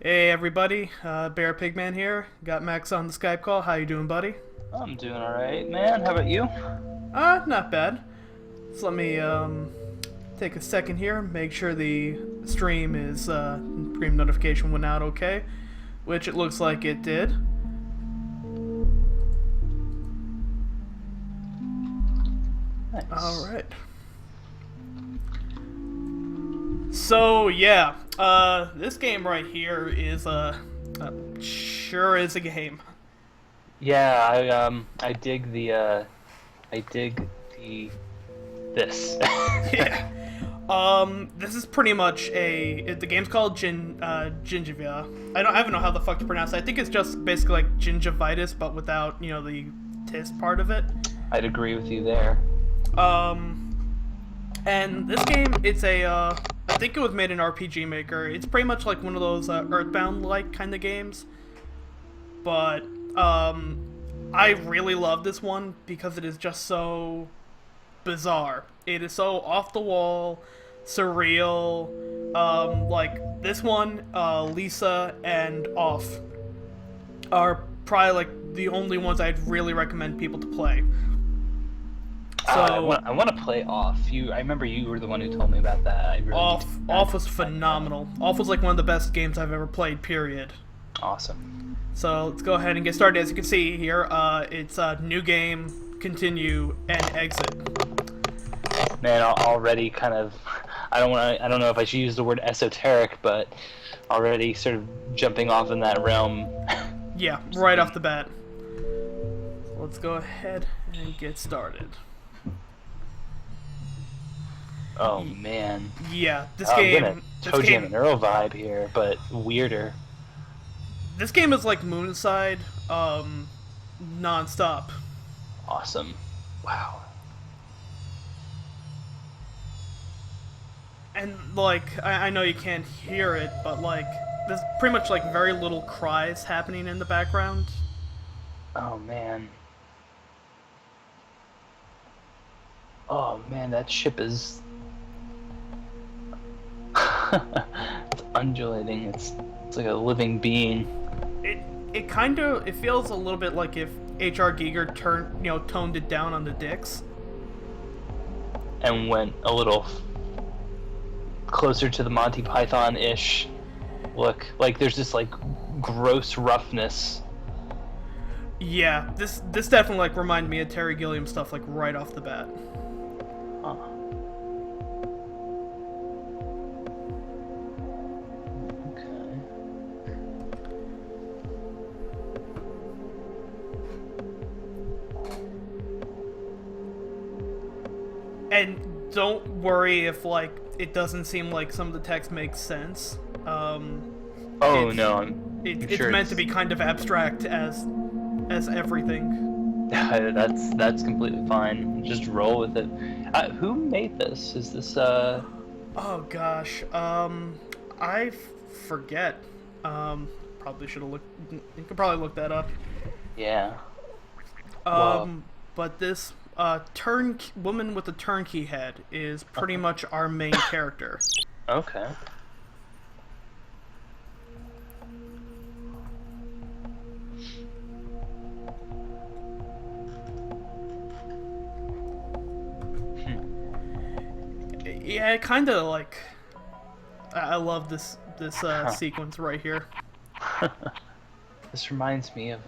Hey everybody, Bear Pigman here. Got Max on the Skype call. How you doing, buddy? I'm doing alright, man. How about you? Not bad. So let me take a second here, make sure the stream notification went out okay, which it looks like it did. Nice. All right. So yeah, this game right here is sure is a game. Yeah, I dig the this. Yeah. This is pretty much the game's called Gingiva. I don't know how the fuck to pronounce it. I think it's just basically like gingivitis, but without, the tis part of it. I'd agree with you there. And this game, I think it was made in RPG Maker. It's pretty much like one of those Earthbound-like kind of games. But, I really love this one because it is just so bizarre. It is so off the wall, surreal. Like this one, Lisa and Off are probably like the only ones I'd really recommend people to play. So I want to play off. I remember you were the one who told me about that. I really Off was phenomenal. Off was like one of the best games I've ever played. Period. Awesome. So let's go ahead and get started. As you can see here, it's a new game, continue, and exit. Man, already kind of. I don't know if I should use the word esoteric, but already sort of jumping off in that realm. Yeah, right off the bat. So let's go ahead and get started. Oh man. Yeah, this I'm game. gonna Toe Jam and Earl vibe here, but weirder. This game is like Moonside, non-stop. Awesome. Wow. And like, I know you can't hear it, but like, there's pretty much like very little cries happening in the background. Oh man. Oh man, that ship is it's undulating. It's like a living being. It feels a little bit like if H.R. Giger toned it down on the dicks. And went a little closer to the Monty Python-ish look. Like there's this like gross roughness. Yeah, this definitely like reminded me of Terry Gilliam stuff like right off the bat. Huh. And don't worry if like it doesn't seem like some of the text makes sense. Oh no, it's sure meant to be kind of abstract as everything. that's completely fine. Just roll with it. Who made this? Is this Oh gosh, I forget. Probably should have looked. You could probably look that up. Yeah. Wow. But this woman with the turnkey head is pretty much our main character. Okay. Yeah, kind of like. I love this sequence right here. This reminds me of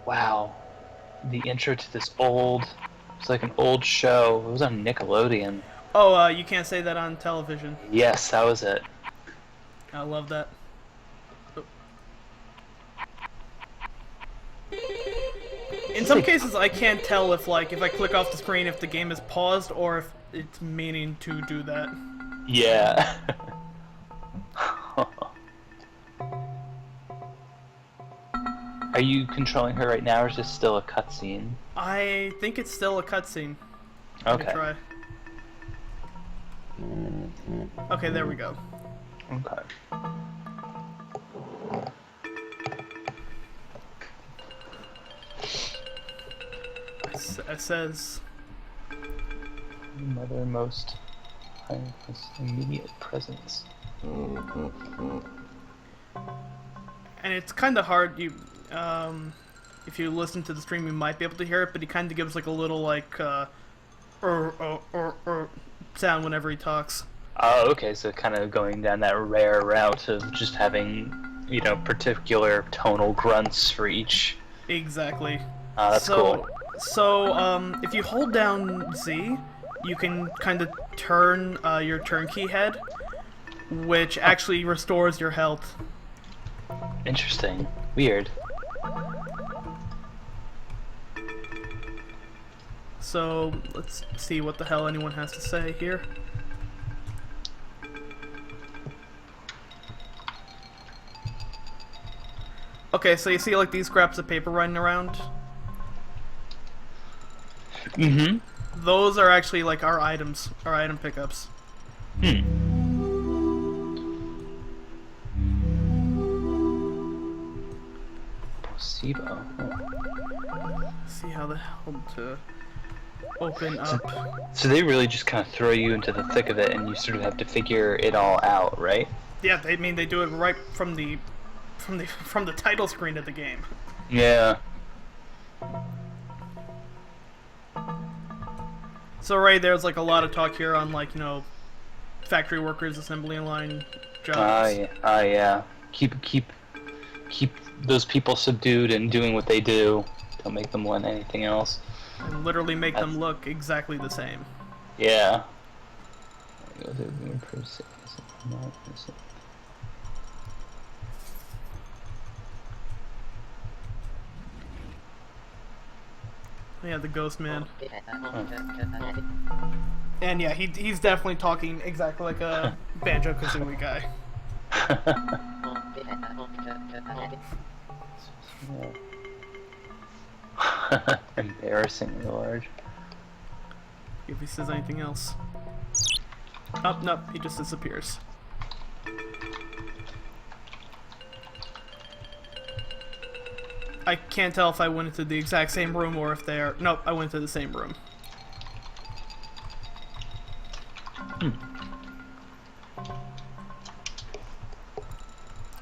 wow, the intro to this it's like an old show. It was on Nickelodeon. Oh, you can't say that on television. Yes, that was it. I love that. Oh. In some cases, I can't tell if I click off the screen if the game is paused or if it's meaning to do that. Yeah. Are you controlling her right now, or is this still a cutscene? I think it's still a cutscene. Okay. Try. Okay, there we go. Okay. It says... Mother most immediate presence. and it's kind of hard. If you listen to the stream, you might be able to hear it, but he kind of gives like a little like sound whenever he talks. Oh, okay, so kind of going down that rare route of just having, particular tonal grunts for each. Exactly. That's cool. So, if you hold down Z, you can kind of turn your turnkey head, which actually restores your health. Interesting. Weird. So, let's see what the hell anyone has to say here. Okay, so you see like these scraps of paper running around? Mm-hmm. Those are actually like our items, our item pickups. Placebo. See how the hell to open up. So they really just kind of throw you into the thick of it, and you sort of have to figure it all out, right? Yeah, they do it right from the title screen of the game. Yeah. So right there's like a lot of talk here on like, factory workers, assembly line jobs. Yeah. Keep those people subdued and doing what they do. Don't make them want anything else. And literally make them look exactly the same. Yeah. Yeah, the ghost man. And yeah, he's definitely talking exactly like a Banjo-Kazooie guy. Embarrassingly large. If he says anything else. Oh, nope, he just disappears. I can't tell if I went into the exact same room or if they are... Nope, I went to the same room.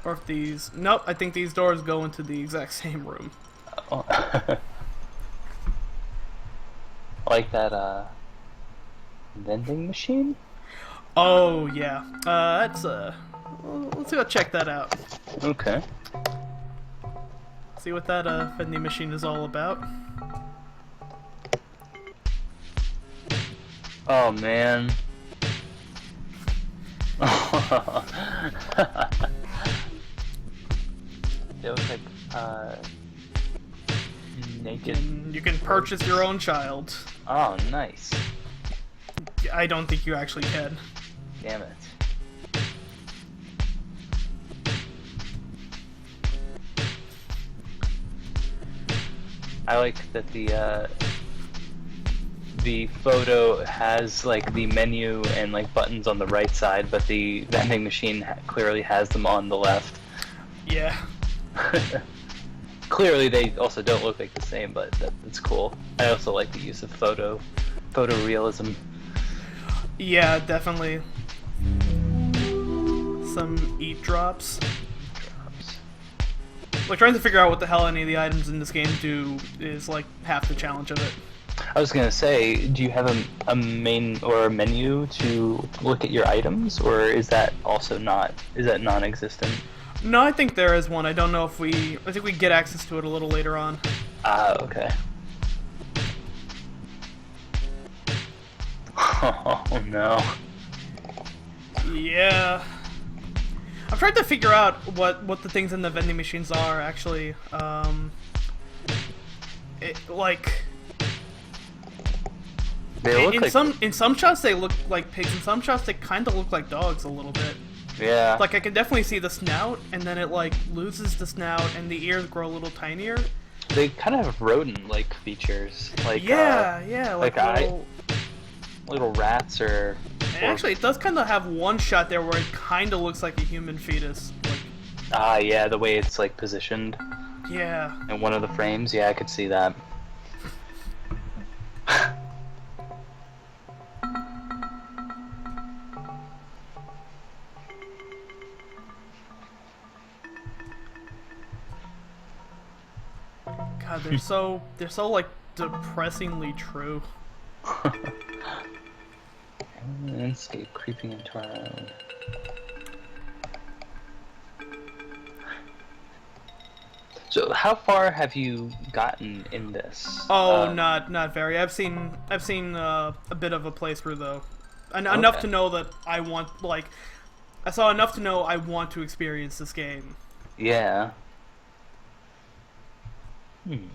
Or if these... Nope, I think these doors go into the exact same room. Oh. Like that, vending machine? Oh, yeah. Let's go check that out. Okay. See what that, vending machine is all about. Oh, man. It was like, naked. You can purchase your own child. Oh, nice. I don't think you actually can. Damn it. I like that the photo has like the menu and like buttons on the right side, but the vending machine clearly has them on the left. Yeah. Clearly they also don't look like the same, but that's cool. I also like the use of photorealism. Yeah, definitely. Some eat drops. Like, trying to figure out what the hell any of the items in this game do is, like, half the challenge of it. I was gonna say, do you have a main or a menu to look at your items, or is that also non-existent? No, I think there is one. I don't know if I think we get access to it a little later on. Ah, okay. Oh, no. Yeah. I'm trying to figure out what the things in the vending machines are, actually. They look in some shots they look like pigs, in some shots they kind of look like dogs a little bit. Yeah. Like, I can definitely see the snout, and then it, like, loses the snout, and the ears grow a little tinier. They kind of have rodent-like features. Like, yeah, like little rats or... And actually, it does kind of have one shot there where it kind of looks like a human fetus. Like, yeah, the way it's, like, positioned. Yeah. In one of the frames, yeah, I could see that. God, they're so like depressingly true. Landscape creeping into our own. So, how far have you gotten in this? Oh, not very. I've seen a bit of a playthrough though, enough Okay. to know that I saw enough to know I want to experience this game. Yeah. Hmm.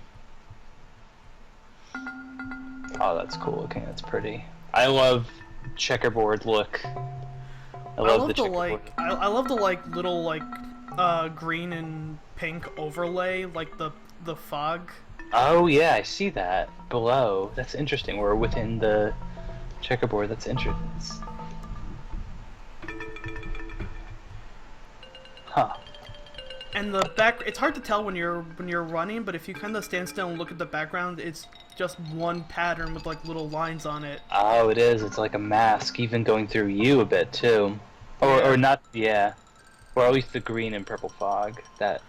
Oh, that's cool. Okay, that's pretty. I love checkerboard look. I I love the love the checkerboard. I love the little green and pink overlay, like the fog. Oh yeah, I see that below. That's interesting. We're within the checkerboard. That's interesting. Huh. And the back, it's hard to tell when you're running, but if you kind of stand still and look at the background, it's just one pattern with like little lines on it. Oh, it is. It's like a mask, even going through you a bit too. Yeah. Or not. Yeah. Or at least the green and purple fog. That.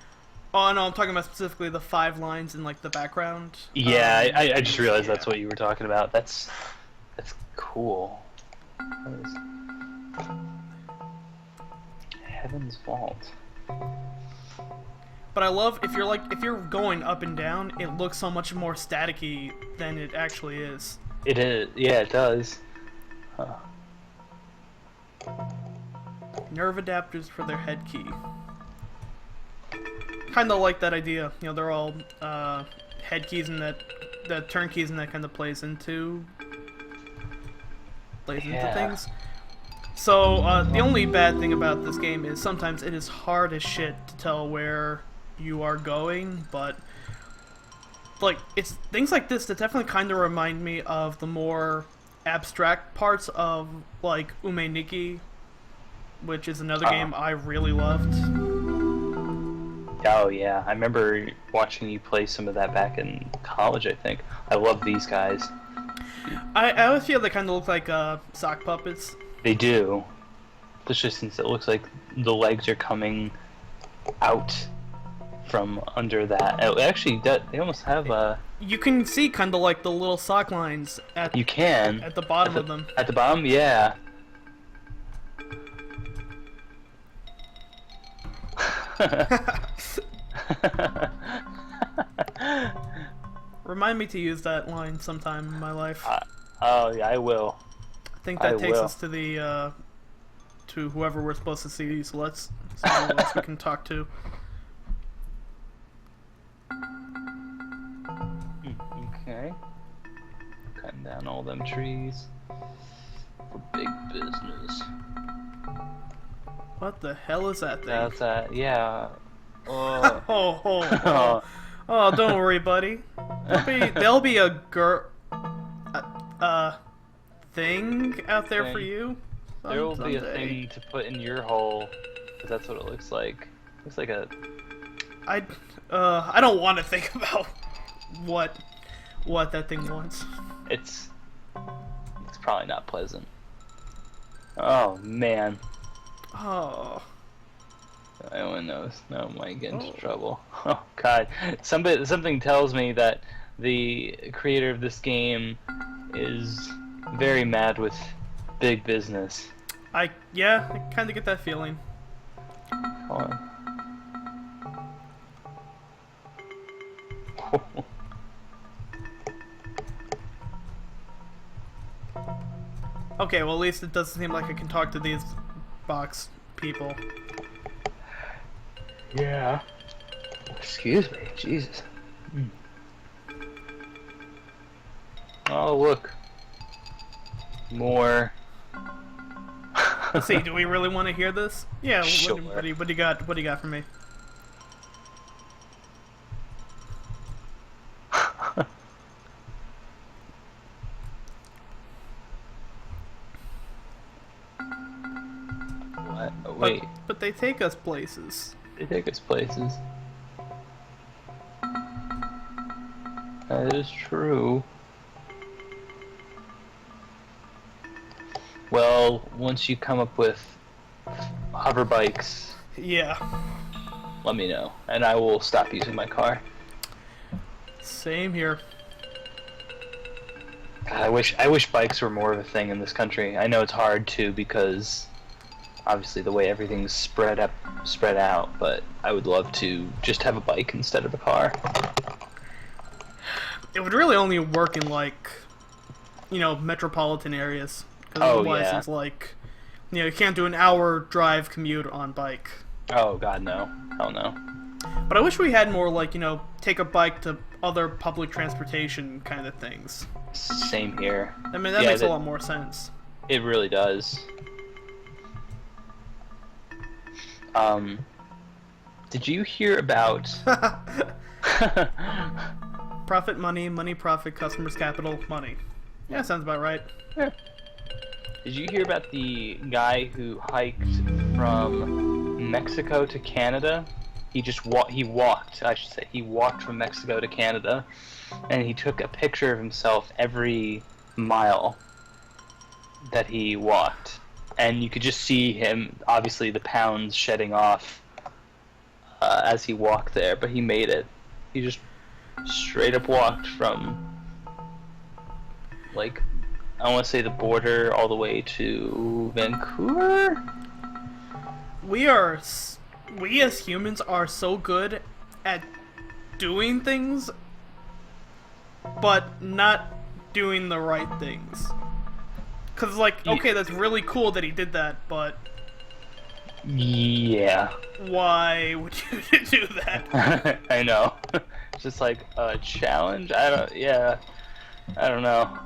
Oh no, I'm talking about specifically the 5 lines in like the background. Yeah, I just realized yeah. that's what you were talking about. That's cool. That is... Heaven's Vault. But I love if you're going up and down, it looks so much more staticky than it actually is. It is. Yeah, it does. Huh. Nerve adapters for their head key. Kind of like that idea. You know, they're all head keys, and the turn keys, and that kind of plays into things. So the only bad thing about this game is sometimes it is hard as shit to tell where you are going, but like it's things like this that definitely kind of remind me of the more abstract parts of like Ume Nikki, which is another game I really loved. Oh yeah, I remember watching you play some of that back in college. I think I love these guys. I always feel they kind of look like sock puppets. They do, especially since it looks like the legs are coming out from under that. It actually, they almost have a. You can see kind of like the little sock lines at You can at the bottom of them. At the bottom, yeah. Remind me to use that line sometime in my life. Oh yeah, I will. I think that takes us to the to whoever we're supposed to see. So let's see who else we can talk to. Okay. Cutting down all them trees for big business. What the hell is that thing? That's yeah. Oh, oh, don't worry, buddy. There'll be a thing out there for you. There will be a thing to put in your hole, because that's what it looks like. Looks like a. I don't want to think about what that thing wants. It's probably not pleasant. Oh man. Oh. No one knows. No, I might get into trouble. Oh god. Something tells me that the creator of this game is very mad with big business. I kind of get that feeling. Hold on. Okay, well at least it doesn't seem like I can talk to these box people. Yeah. Excuse me. Jesus. Oh look. More. Let's see. Do we really want to hear this? Yeah. Sure. What do you got? What do you got for me? What? Wait. But they take us places. They take us places. That is true. Well, once you come up with hover bikes, Yeah. let me know, and I will stop using my car. Same here. God, I wish bikes were more of a thing in this country. I know it's hard too because obviously the way everything's spread out, but I would love to just have a bike instead of a car. It would really only work in, like, you know, metropolitan areas. Because Oh, otherwise yeah. it's like, you know, you can't do an hour drive commute on bike. Oh god, no. Hell no. But I wish we had more, like, you know, take a bike to other public transportation kind of things. Same here. I mean, that Yeah, makes a lot more sense. It really does. Did you hear about... Profit, money, money, profit, customers, capital, money. Yeah, sounds about right. Yeah. Did you hear about the guy who hiked from Mexico to Canada? He walked, I should say. He walked from Mexico to Canada, and he took a picture of himself every mile that he walked. And you could just see him, obviously the pounds shedding off as he walked there, but he made it. He just straight up walked from, like, I want to say the border all the way to Vancouver? We as humans are so good at doing things, but not doing the right things. Cause, like, okay, that's really cool that he did that, but Yeah. why would you do that? I know. It's just like a challenge? I don't know.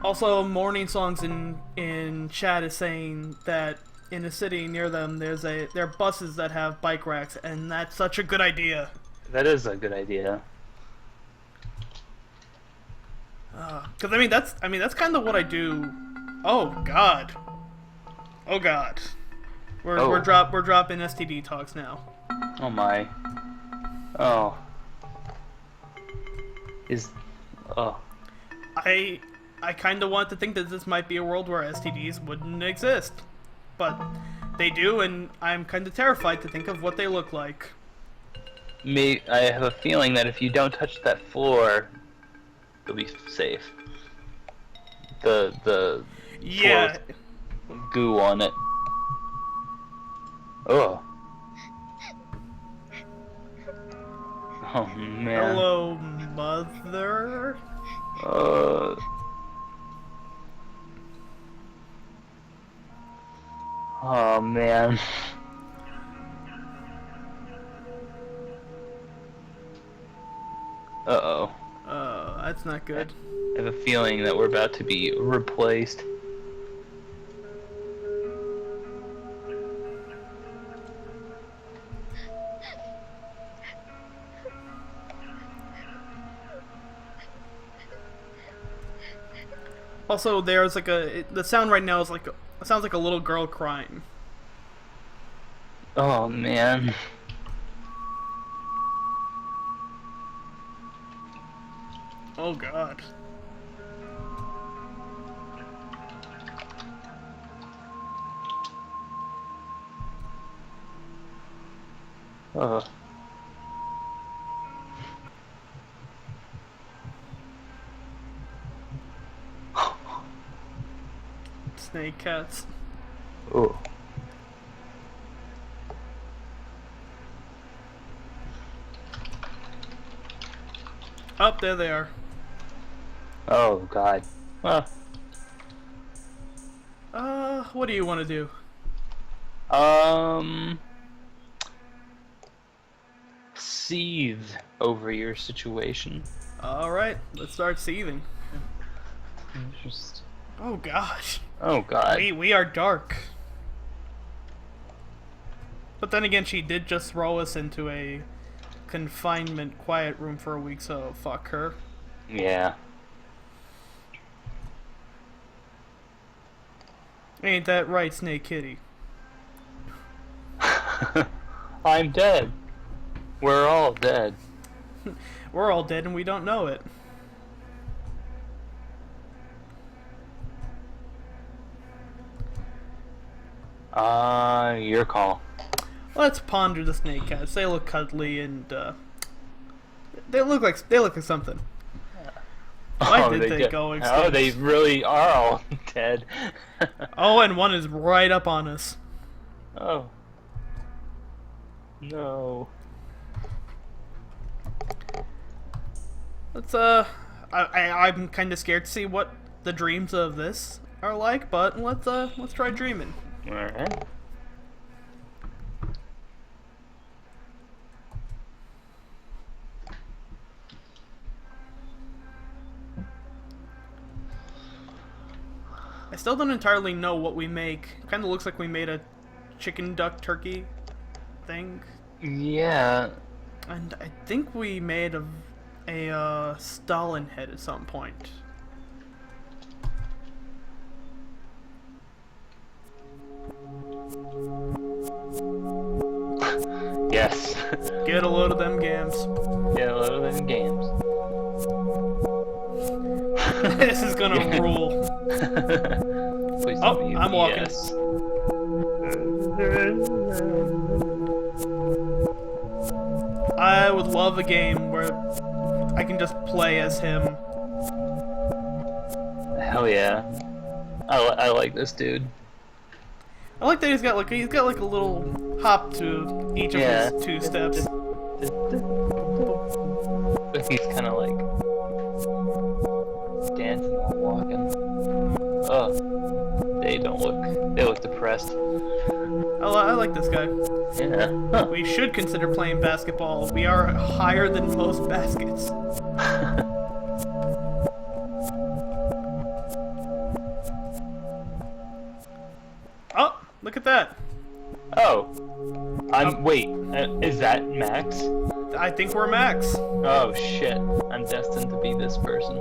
Also, Morning Songs in chat is saying that in a city near them, there are buses that have bike racks, and that's such a good idea. That is a good idea. Cause I mean that's kind of what I do. Oh God. Oh God. We're dropping STD talks now. Oh my. Oh. Oh. I kind of want to think that this might be a world where STDs wouldn't exist, but they do, and I'm kind of terrified to think of what they look like. I have a feeling that if you don't touch that floor, you'll be safe. The Yeah. floor with goo on it. Oh. Oh man. Hello, mother. Oh man. Uh-oh. That's not good. I have a feeling that we're about to be replaced. Also, there's like the sound right now is like it sounds like a little girl crying. Oh man. Oh God. Oh. Snake cats. Oh. Up there they are. Oh God. What do you want to do? Seethe over your situation. All right, let's start seething. Just. Oh gosh. Oh God. We are dark. But then again, she did just throw us into a confinement quiet room for a week, so fuck her. Yeah. Ain't that right, Snake Kitty? I'm dead. We're all dead. We're all dead and we don't know it. Your call. Let's ponder the snake cats. They look cuddly and they look like something. Why did they go extinct? Oh, they really are all dead. Oh, and one is right up on us. Oh. No. Let's I'm kind of scared to see what the dreams of this are like, but let's try dreaming. All right. I still don't entirely know what we make. Kind of looks like we made a chicken, duck, turkey thing. Yeah. And I think we made a Stalin head at some point. Yes. Get a load of them gams. Get a load of them games. This is gonna rule. Please Oh, tell me I'm walking. yes. I would love a game where I can just play as him. Hell yeah. I like this dude. I like that he's got like a little hop to each of his 2 steps. He's kind of like dancing while walking. Oh, they look depressed. I like this guy. Yeah. We should consider playing basketball. We are higher than most baskets. Oh, look at that. Oh. Wait, is that Max? I think we're Max. Oh shit, I'm destined to be this person.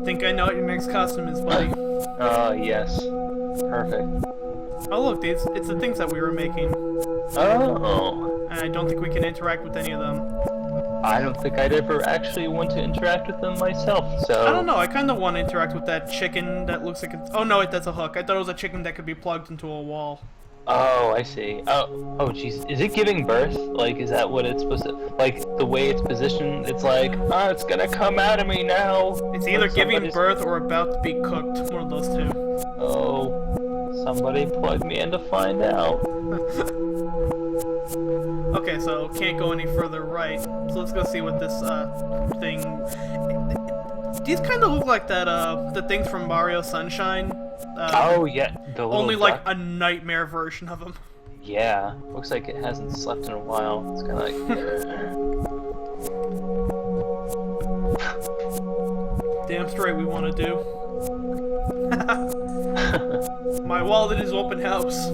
I think I know what your next costume is, buddy. Oh, yes. Perfect. Oh look, it's the things that we were making. Oh. And I don't think we can interact with any of them. I don't think I'd ever actually want to interact with them myself, so... I don't know, I kind of want to interact with that chicken that looks like it's... Oh no, that's a hook. I thought it was a chicken that could be plugged into a wall. Oh, I see. Oh, jeez. Is it giving birth? Like, is that what it's supposed to... Like, the way it's positioned, it's like, oh, it's gonna come out of me now! It's either giving birth or about to be cooked. One of those two. Oh, somebody plug me in to find out. Okay, so can't go any further right. So let's go see what this thing. These kind of look like that the things from Mario Sunshine. Oh yeah, the little only duck. like a nightmare version of them. Yeah, looks like it hasn't slept in a while. It's kind of like. Damn straight we want to do. My wallet is open house.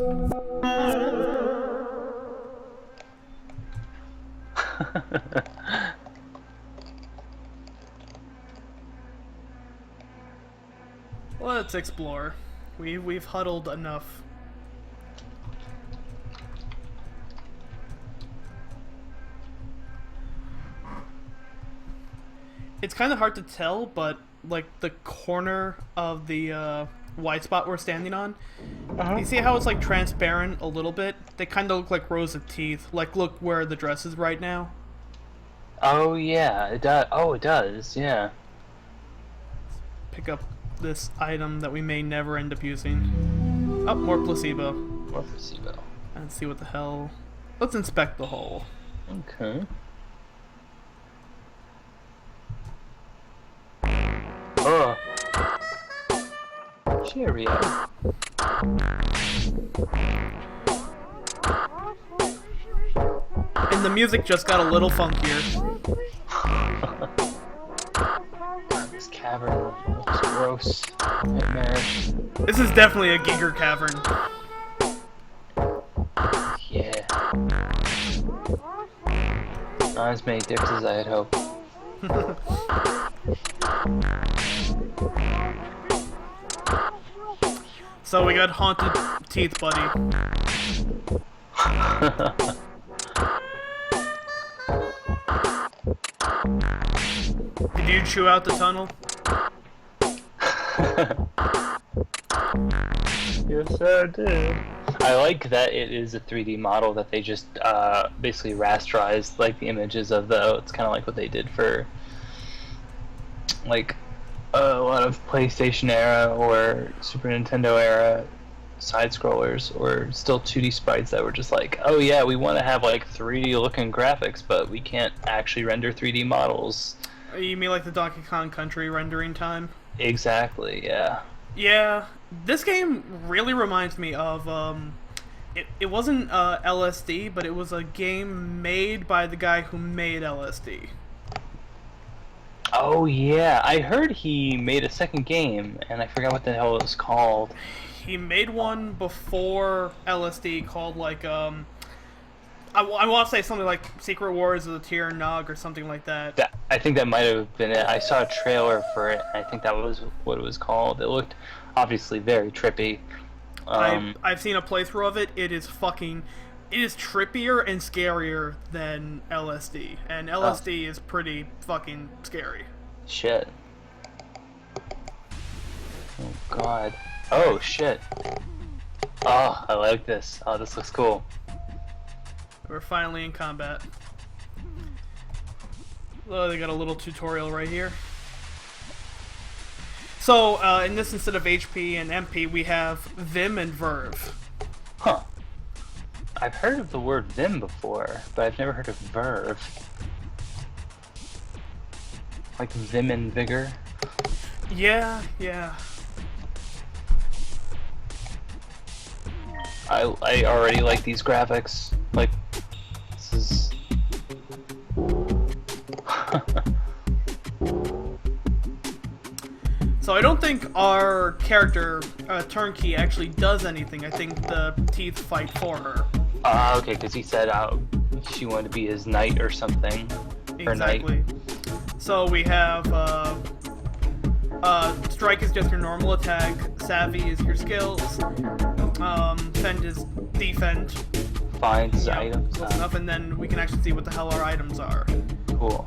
Let's explore. We've huddled enough. It's kind of hard to tell, but like the corner of the white spot we're standing on, you see how it's like transparent a little bit? They kind of look like rows of teeth. Like, look where the dress is right now. Oh yeah, it does. Oh, it does. Yeah. Pick up this item that we may never end up using. Oh, more placebo. More placebo. Let's see what the hell. Let's inspect the hole. Okay. Oh. Cheerio. And the music just got a little funkier. This cavern looks gross. Nightmarish. This is definitely a Giger cavern. Yeah. Not as many dicks as I had hoped. So we got haunted teeth, buddy. Did you chew out the tunnel? Yes, I did. I like that it is a 3D model that they just basically rasterized like the images of the. It's kind of like what they did for like a lot of PlayStation era or Super Nintendo era side scrollers, or still 2D sprites that were just like, oh yeah, we want to have like 3D looking graphics, but we can't actually render 3D models. You mean like the Donkey Kong Country rendering time? Exactly, yeah. Yeah, this game really reminds me of it wasn't LSD, but it was a game made by the guy who made LSD. Oh yeah, I heard he made a second game, and I forgot what the hell it was called. He made one before LSD called like I want to say something like Secret Wars of the Tyr Nog or something like that. I think that might have been it. I saw a trailer for it, and I think that was what it was called. It looked obviously very trippy. I've seen a playthrough of it. It is trippier and scarier than LSD, and LSD is pretty fucking scary. Shit. Oh god. Oh shit. Oh, I like this. Oh, this looks cool. We're finally in combat. Oh, they got a little tutorial right here. So, in this, instead of HP and MP, we have Vim and Verve. Huh. I've heard of the word Vim before, but I've never heard of Verve. Like Vim and Vigor? Yeah, yeah. I already like these graphics. Like, this is... So I don't think our character, Turnkey, actually does anything. I think the teeth fight for her. Okay, because he said she wanted to be his knight or something. Exactly. Knight. So we have, Strike is just your normal attack, Savvy is your skills, Fend is defend. Finds Yep, items. close enough, and then we can actually see what the hell our items are. Cool.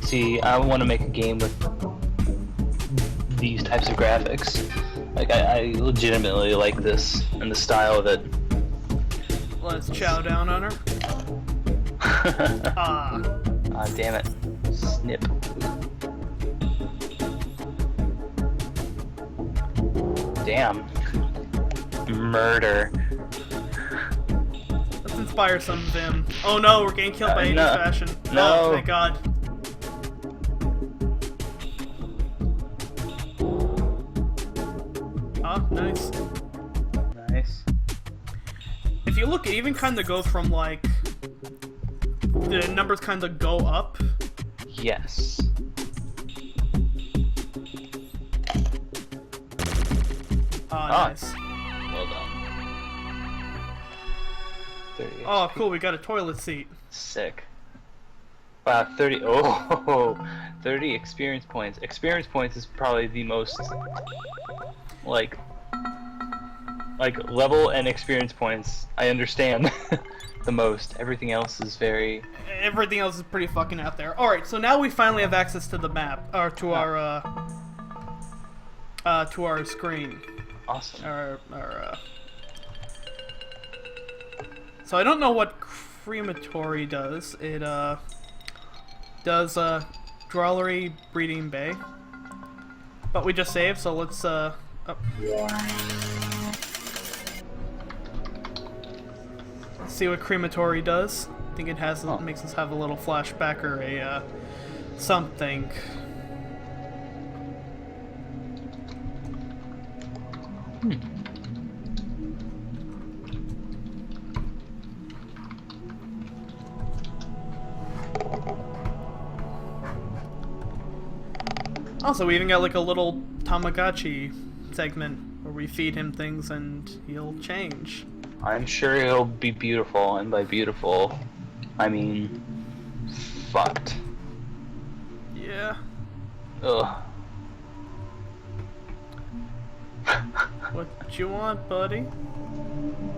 See, I want to make a game with these types of graphics. Like, I legitimately like this and the style of it. Let's chow down on her. Ah. Ah, damn it. Snip. Damn. Murder. Let's inspire some Vim. Oh no, we're getting killed by 80s no. fashion. No. Oh, thank god. Oh, nice. Nice. If you look, it even kind of goes from like the numbers kind of go up. Yes. Ah, nice. Well done. 30 Oh, HP. cool. We got a toilet seat. Sick. Wow, 30. Oh, 30 experience points. Experience points is probably the most, like level and experience points I understand the most. Everything else is very... Everything else is pretty fucking out there. Alright, so now we finally have access to the map, or to our screen. Awesome. So I don't know what crematory does. It, does, drollery breeding bay. But we just saved, so let's, oh. Let's see what crematory does. I think it has, makes us have a little flashback or a, something. Also, we even got like a little Tamagotchi segment where we feed him things and he'll change. I'm sure he'll be beautiful, and by beautiful, I mean fucked. Yeah. Ugh. What you want, buddy?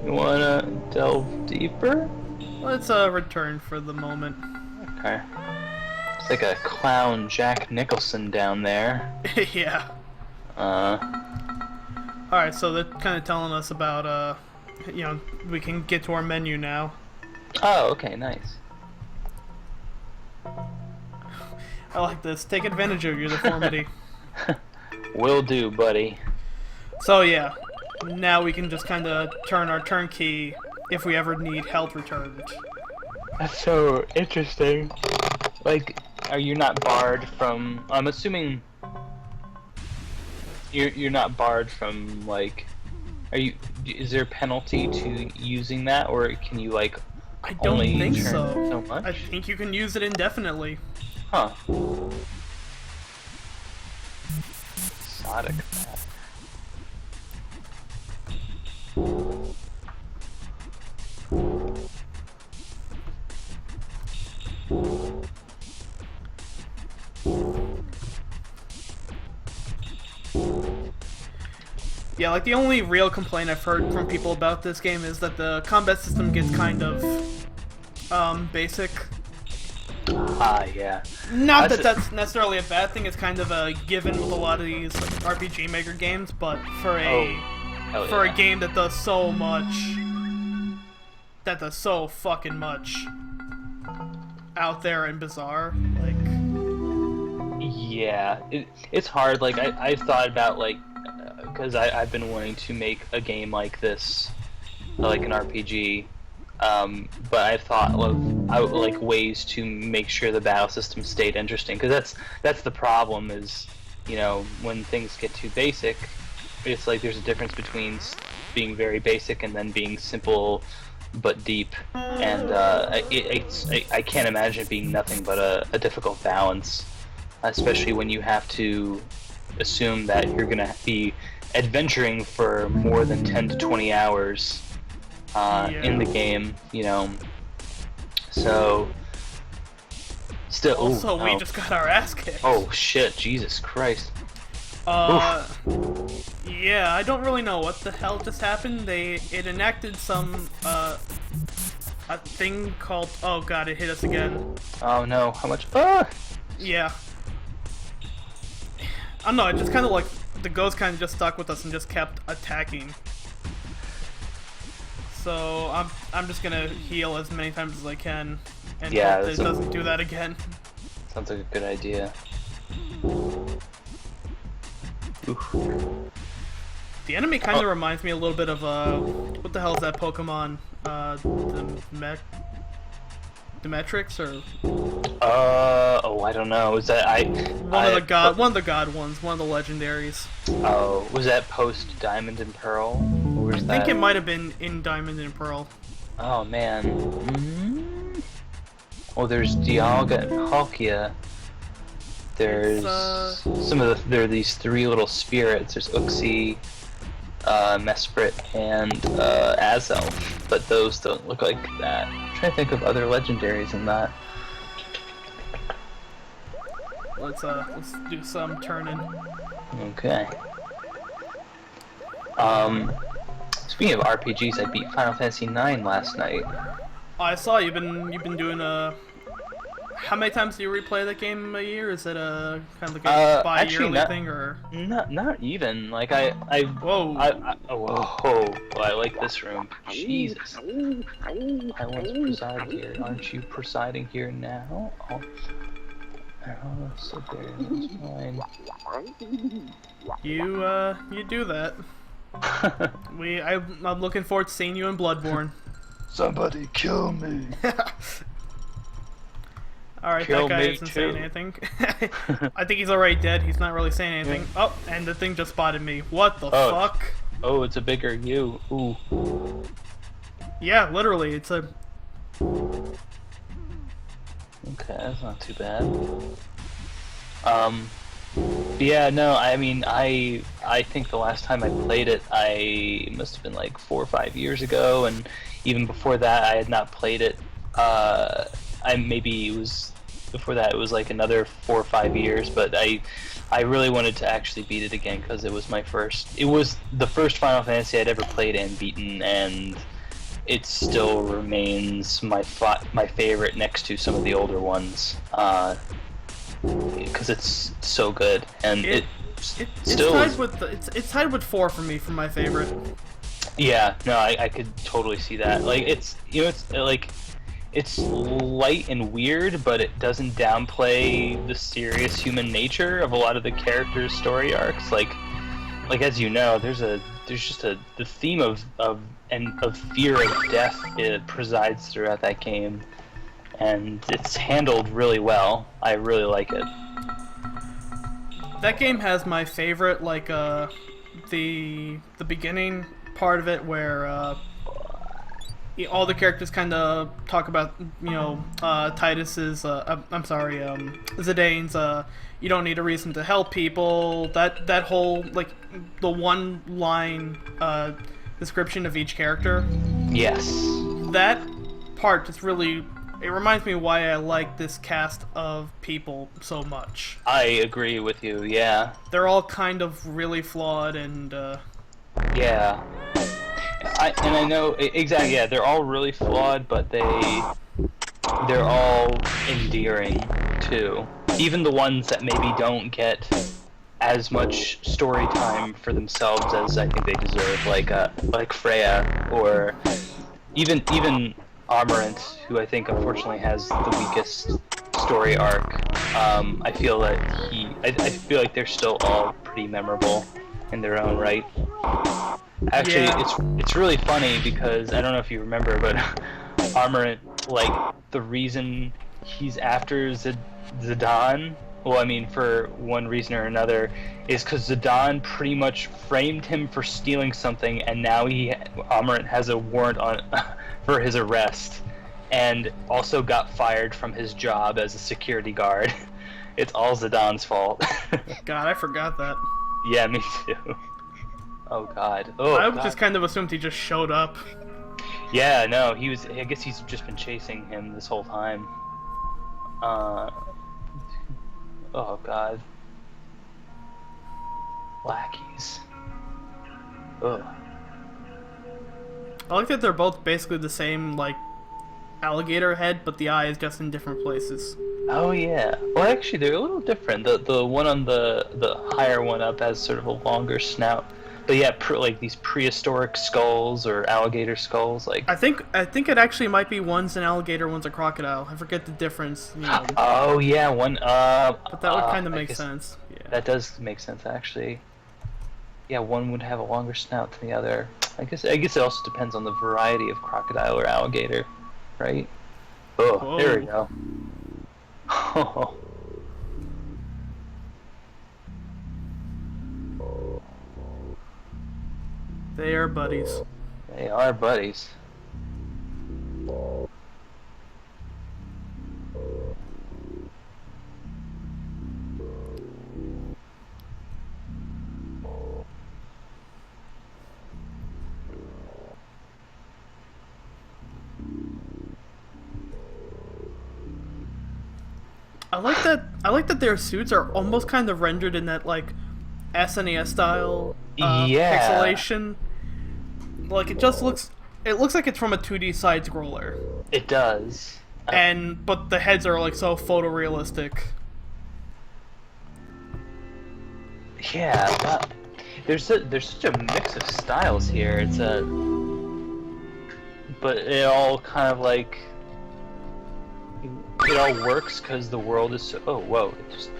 You wanna delve deeper? Let's return for the moment. Okay. It's like a clown Jack Nicholson down there. Yeah. Alright, so they're kind of telling us about, you know, we can get to our menu now. Oh, okay, nice. I like this. Take advantage of your deformity. Will do, buddy. So yeah, now we can just kind of turn our turn key if we ever need health returned. That's so interesting. Like, are you not barred from? I'm assuming you're not barred from, like. Are you? Is there a penalty to using that, or can you like? I don't only think turn so. much? I think you can use it indefinitely. Huh. Exotic. Yeah, like the only real complaint I've heard from people about this game is that the combat system gets kind of basic. Ah, yeah. Not that that's necessarily a bad thing. It's kind of a given with a lot of these like, RPG Maker games, but for a game that does so much, that does so fucking much out there and bizarre, like. Yeah, it's hard. Like I've thought about like, because I've been wanting to make a game like this, like an RPG. But I've thought of like ways to make sure the battle system stayed interesting, because that's the problem is, you know, when things get too basic, it's like there's a difference between being very basic and then being simple but deep, and I can't imagine it being nothing but a difficult balance, especially when you have to assume that you're gonna be adventuring for more than 10 to 20 hours. In the game, you know, so still. Also, we just got our ass kicked. Oh shit! Jesus Christ. Yeah, I don't really know what the hell just happened. It enacted some a thing called, oh god, it hit us again. Oh no! How much? Ah! Yeah. I don't know. It just kind of like the ghost kind of just stuck with us and just kept attacking. So I'm just gonna heal as many times as I can, and hope that it doesn't do that again. Sounds like a good idea. Oof. The enemy kind of reminds me a little bit of what the hell is that Pokemon? Demetrix or? Oh, I don't know. Is that one of the god ones, one of the legendaries. Oh, was that post Diamond and Pearl? I think it might have been in Diamond and Pearl. Oh man. Mm-hmm. Oh, there's Dialga and Palkia. There's there are these three little spirits. There's Uxie, Mesprit, and Azelf, but those don't look like that. I'm trying to think of other legendaries in that. Let's do some turning. Okay. Speaking of RPGs, I beat Final Fantasy IX last night. Oh, I saw you've been doing How many times do you replay that game a year? Is it a kind of like a bi-yearly thing, or? Not even. Like whoa. Whoa. I like this room. Jesus. I once presided here. Aren't you presiding here now? Oh, so there. That's fine. You do that. I'm looking forward to seeing you in Bloodborne. Somebody kill me. Alright, that guy isn't saying anything. I think he's already dead. He's not really saying anything. Yeah. Oh, and the thing just spotted me. What the fuck? Oh, it's a bigger you. Ooh. Yeah, literally, it's a... Okay, that's not too bad. Yeah, no, I mean, I think the last time I played it, I must have been like 4 or 5 years ago, and even before that, I had not played it. Maybe it was before that. It was like another 4 or 5 years, but I really wanted to actually beat it again because it was my first. It was the first Final Fantasy I'd ever played and beaten, and it still remains my favorite next to some of the older ones. Because it's so good, and it's tied with 4 for me for my favorite. Yeah, no, I could totally see that. Like it's like it's light and weird, but it doesn't downplay the serious human nature of a lot of the characters' story arcs. Like as you know, there's just the theme of fear of death. It presides throughout that game, and it's handled really well. I really like it. That game has my favorite, like, the beginning part of it where, all the characters kind of talk about, Titus's, I'm sorry, Zidane's, you don't need a reason to help people. That whole, like, the one line, description of each character. Yes. That part just really, it reminds me why I like this cast of people so much. I agree with you, yeah. They're all kind of really flawed and, Yeah. I know exactly. Yeah, they're all really flawed, but they're all endearing too. Even the ones that maybe don't get as much story time for themselves as I think they deserve, like Freya, or even Amarant, who I think unfortunately has the weakest story arc. I feel that I feel like they're still all pretty memorable in their own right. Actually, yeah. it's really funny because I don't know if you remember, but Amarant, like, the reason he's after Zidane, well, I mean, for one reason or another, is because Zidane pretty much framed him for stealing something, and now Amarant has a warrant on for his arrest, and also got fired from his job as a security guard. It's all Zidane's fault. God, I forgot that. Yeah, me too. Oh God. Oh, I God. just kind of assumed he just showed up. Yeah, no, he was. I guess he's just been chasing him this whole time. Oh God. Lackeys. Ugh. I like that they're both basically the same, like, alligator head, but the eye is just in different places. Oh yeah. Well, actually, they're a little different. The one on the higher one up has sort of a longer snout. But yeah, like these prehistoric skulls or alligator skulls, like. I think it actually might be one's an alligator, one's a crocodile. I forget the difference. Oh yeah, one. But that would kind of make sense. Yeah. That does make sense, actually. Yeah, one would have a longer snout than the other. I guess it also depends on the variety of crocodile or alligator, right? Oh, Whoa. There we go. Oh. They are buddies. They are buddies. I like that their suits are almost kind of rendered in that, like, SNES style Yeah. pixelation. Like, it looks like it's from a 2D side scroller. It does. But the heads are, like, so photorealistic. Yeah, there's such a mix of styles here. But it all kind of like it all works because the world is so. Oh, whoa! It just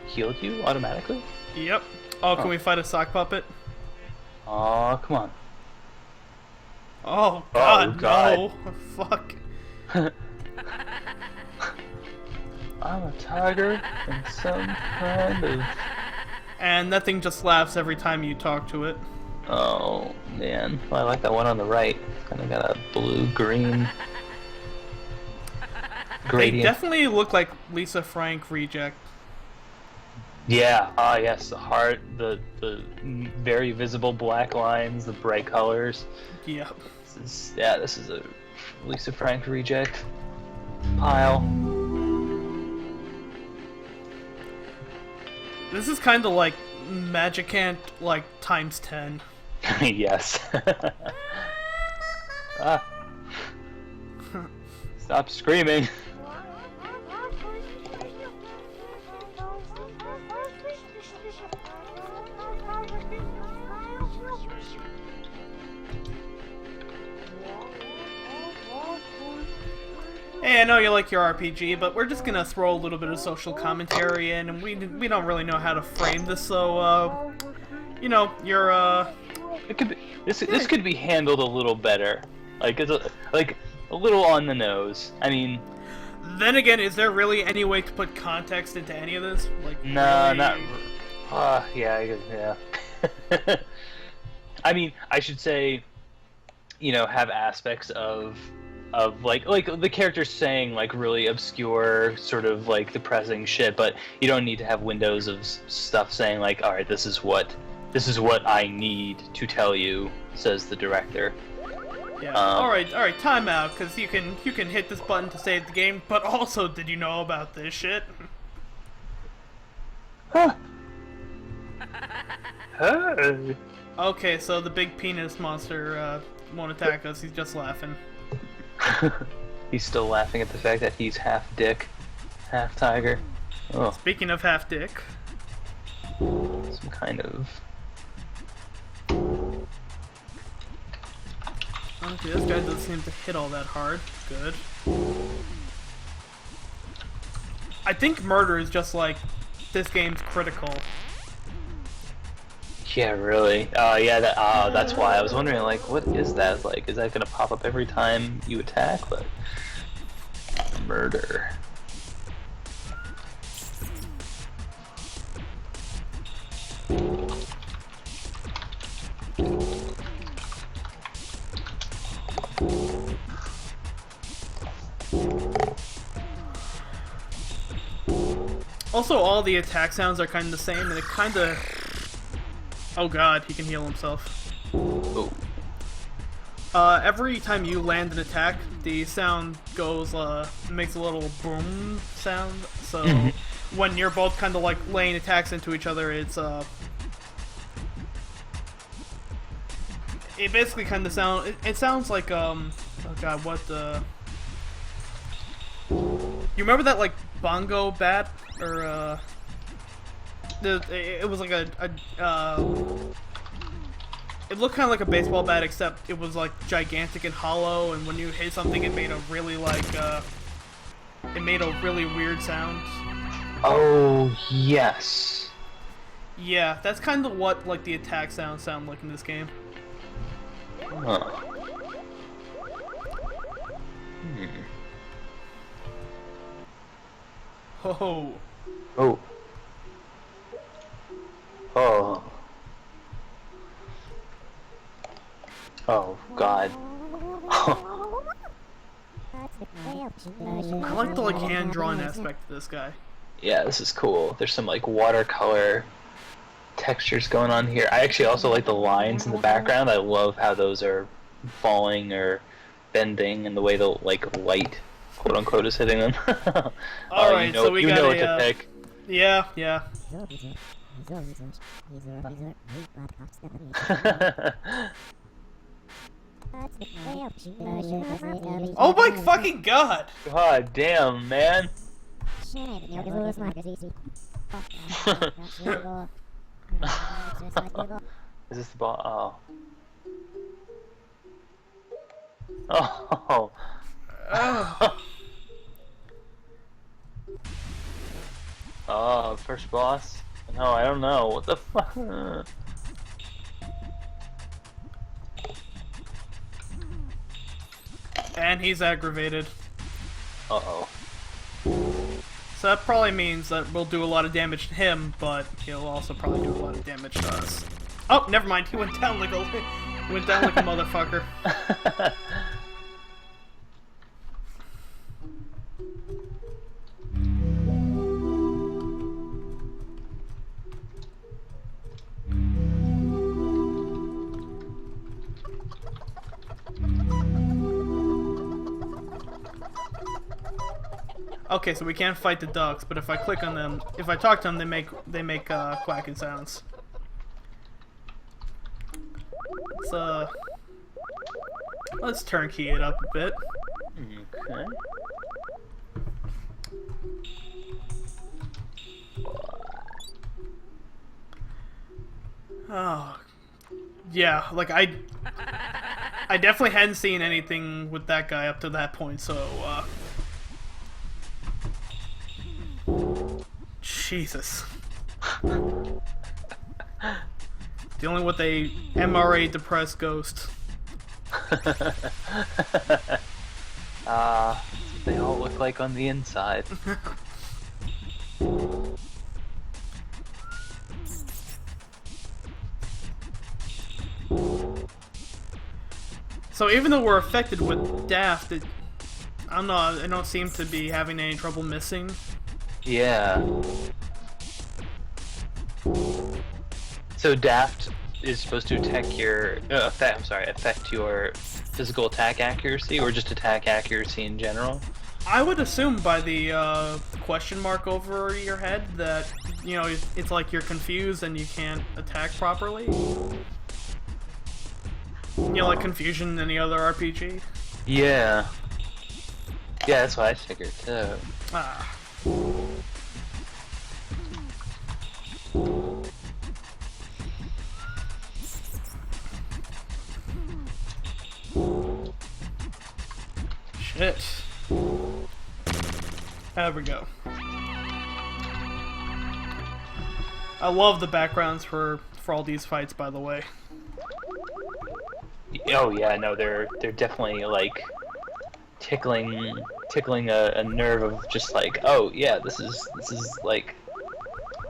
healed you automatically. Yep. Oh, can we fight a sock puppet? Oh, come on. Oh God, God. no! Fuck. I'm a tiger and some kind of. And that thing just laughs every time you talk to it. Oh man, well, I like that one on the right. It's kind of got a blue-green They gradient. definitely look like Lisa Frank reject. Yeah. Ah, yes. The heart, the very visible black lines, the bright colors. Yep. This is a Lisa Frank reject pile. This is kind of like Magicant, like, times 10. Yes. Ah. Stop screaming. Hey, I know you like your RPG, but we're just gonna throw a little bit of social commentary in, and we don't really know how to frame this, so, you know, you're, It could be, this could be handled a little better. Like, it's a little on the nose. I mean... Then again, is there really any way to put context into any of this? Like, no, really? not... yeah. I mean, I should say, you know, have aspects of like the characters saying like really obscure sort of like depressing shit, but you don't need to have windows of stuff saying like, all right, this is what I need to tell you, says the director. Yeah. All right. Time out, because you can hit this button to save the game. But also, did you know about this shit? Huh. Hey. Okay, so the big penis monster won't attack us. He's just laughing. He's still laughing at the fact that he's half dick, half tiger. Oh. Speaking of half dick, Some kind of... Okay, this guy doesn't seem to hit all that hard. Good. I think murder is just like this game's critical. Yeah, really. Yeah, that's why I was wondering, like, what is that? Like, is that gonna pop up every time you attack? But murder. Also, all the attack sounds are kind of the same, and it kind of... Oh god, he can heal himself. Oh. Every time you land an attack, the sound goes, makes a little boom sound, so when you're both kind of like laying attacks into each other, it's, it basically kind of it sounds like, oh god, what the... You remember that, like, bongo bat? Or, it was like it looked kind of like a baseball bat, except it was, like, gigantic and hollow, and when you hit something, it made a really, like, it made a really weird sound. Oh, yes. Yeah, that's kind of what, like, the attack sounds sound like in this game. Huh. Ho. Oh. Oh. Oh, God. I like the, like, hand-drawn aspect of this guy. Yeah, this is cool. There's some, like, watercolor textures going on here. I actually also like the lines in the background. I love how those are falling or bending and the way the, like, light, quote-unquote, is hitting them. Alright, so we got know what to pick. Yeah. Oh my fucking god! God damn, man. Is this the ball? Oh. Oh. Oh, first boss? No, I don't know. What the fuck? And he's aggravated. Uh-oh. So that probably means that we'll do a lot of damage to him, but he'll also probably do a lot of damage to us. Oh, never mind. He went down like a motherfucker. Okay, so we can't fight the ducks, but if I click on them, if I talk to them, they make quacking sounds. Let's turnkey it up a bit. Okay. Oh, yeah, like I definitely hadn't seen anything with that guy up to that point, so Jesus. Dealing with a MRA depressed ghost. That's what they all look like on the inside. So even though we're affected with Daft, I don't know, I don't seem to be having any trouble missing. Yeah. So Daft is supposed to attack your affect your physical attack accuracy, or just attack accuracy in general. I would assume by the question mark over your head that, you know, it's like you're confused and you can't attack properly. You know, like confusion in any other RPG. Yeah. Yeah, that's what I figured too. Ah. Shit. There we go. I love the backgrounds for all these fights, by the way. Oh yeah, no, they're definitely like tickling a nerve of just like, oh yeah, this is like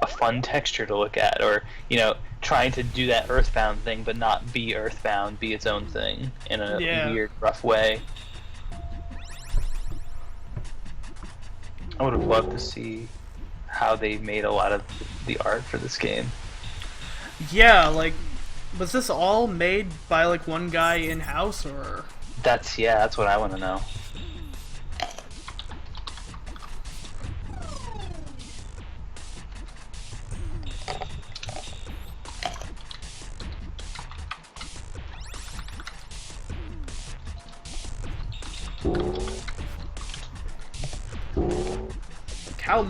a fun texture to look at, or you know, trying to do that Earthbound thing but not be Earthbound, be its own thing in a weird, rough way. I would have loved to see how they made a lot of the art for this game. Yeah, like, was this all made by like one guy in-house, or? That's what I want to know. How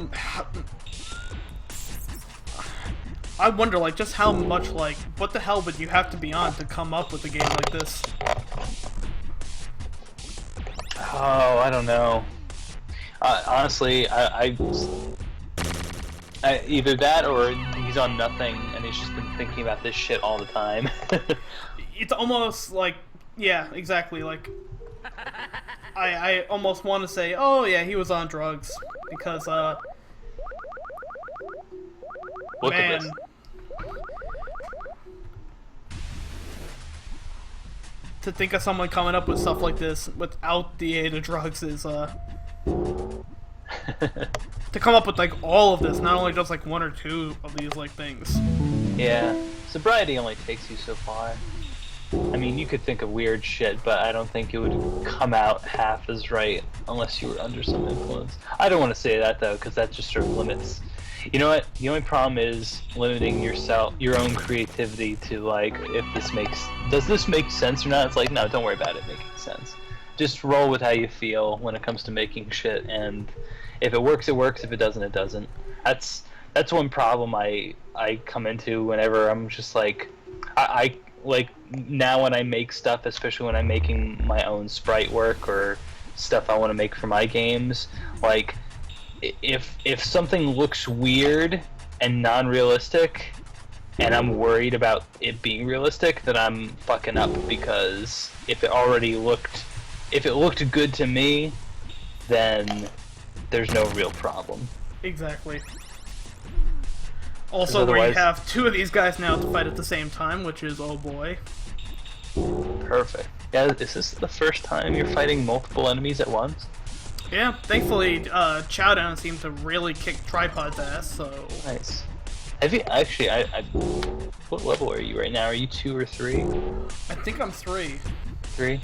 I wonder, like, just how much, like, what the hell would you have to be on to come up with a game like this? Oh, I don't know. Honestly, I either that or he's on nothing and he's just been thinking about this shit all the time. It's almost like, yeah, exactly, like, I almost want to say, oh yeah, he was on drugs, because, Look man. at this. To think of someone coming up with stuff like this without the aid of drugs is, to come up with, like, all of this, not only just, like, one or two of these, like, things. Yeah, sobriety only takes you so far. I mean, you could think of weird shit, but I don't think it would come out half as right unless you were under some influence. I don't want to say that, though, because that just sort of limits... You know what? The only problem is limiting your own creativity to, like, if this makes... Does this make sense or not? It's like, no, don't worry about it making sense. Just roll with how you feel when it comes to making shit, and if it works, it works. If it doesn't, it doesn't. That's one problem I come into whenever I'm just like... I like, now when I make stuff, especially when I'm making my own sprite work or stuff I want to make for my games, like... If something looks weird and non-realistic, and I'm worried about it being realistic, then I'm fucking up, because if it looked good to me, then there's no real problem. Exactly. Also, where you have two of these guys now to fight at the same time, which is, oh boy. Perfect. Yeah, is this the first time you're fighting multiple enemies at once? Yeah, thankfully, Chowdown seemed to really kick Tripod's ass, so... Nice. Have you, actually, what level are you right now? Are you 2 or 3? I think I'm 3. 3?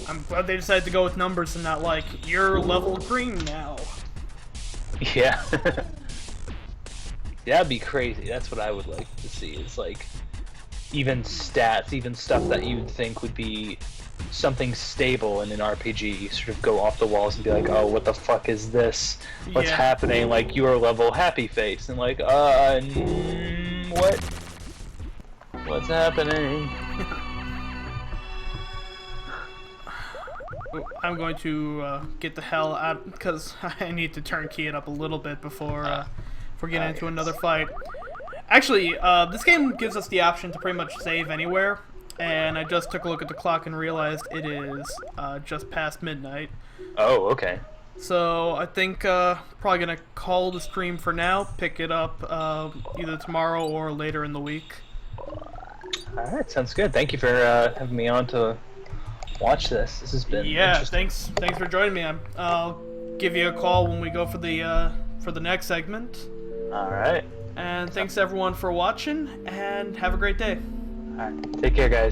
I'm glad they decided to go with numbers and not like, you're level green now. Yeah. That'd be crazy. That's what I would like to see, is like, even stats, even stuff that you'd think would be something stable in an RPG, sort of go off the walls and be like, oh, what the fuck is this? What's happening? Like, you are level happy face, and like, what? What's happening? I'm going to get the hell out because I need to turn key it up a little bit before getting into another fight. Actually, this game gives us the option to pretty much save anywhere, and I just took a look at the clock and realized it is just past midnight. Oh, okay. So I think probably gonna call the stream for now. Pick it up either tomorrow or later in the week. All right, sounds good. Thank you for having me on to watch this. This has been interesting. Thanks for joining me. I'll give you a call when we go for the next segment. All right. And thanks everyone for watching, and have a great day. All right. Take care, guys.